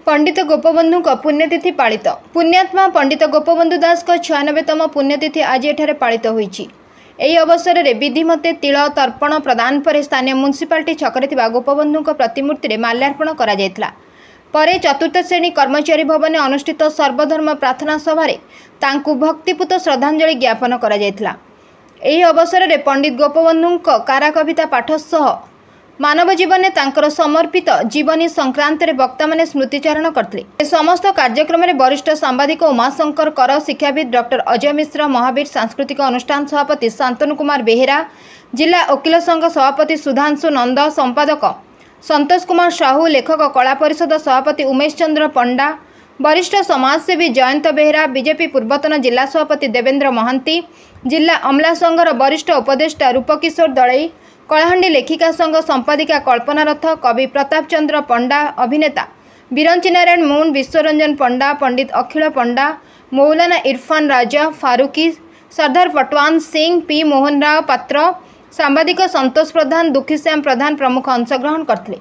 पंडित गोपबंधु पुण्यतिथि पालित। पुण्यात्मा पंडित गोपबंधु दास 96तम पुण्यतिथि आज एठारे पालित होईछि। एही अवसर में विधिमते तिल तर्पण प्रदान पर स्थानीय म्युनिसिपालिटी छकरे थिबा गोपबंधु प्रतिमूर्ति में माल्यार्पण करा जायतिला। परे चतुर्थ श्रेणी कर्मचारी भवन में अनुष्ठित सर्वधर्म प्रार्थना सभारे तांकु भक्तिपूत श्रद्धांजलि ज्ञापन करा जायतिला। एही अवसर में पंडित गोपबंधु कारा कविता पाठ सह मानव जीवन में तांकर समर्पित जीवनी संक्रांत रे वक्ता माने स्मृतिचारण करते। समस्त कार्यक्रम में वरिष्ठ सांबादिक उमाशंकर कर, शिक्षाविद डॉक्टर अजय मिश्र, महावीर सांस्कृतिक अनुष्ठान सभापति शांतनु कुमार बेहेरा, जिला वकील संघ सभापति सुधांशु नंद, संपादक संतोष कुमार साहू, लेखक कला परिषद सभापति उमेश चंद्र पंडा, वरिष्ठ समाजसेवी जयंत बेहेरा, बीजेपी पूर्वतन जिला सभापति देवेंद्र महांती, जिला अमला संघर वरिष्ठ उपदेष्टा रूपकिशोर दलई, कलाहांडी लेखिका संघ संपादिका कल्पना रथ, कवि प्रताप चंद्र पंडा, अभिनेता बिरंची नारायण मून, विश्वरंजन पंडा, पंडित अखिल पंडा, मौलाना इरफान राजा, फारूकी, सरदार पटवान सिंह, पी मोहन राव पात्र, सांबादिक संतोष प्रधान, दुखीश्याम प्रधान प्रमुख अंशग्रहण करथिले।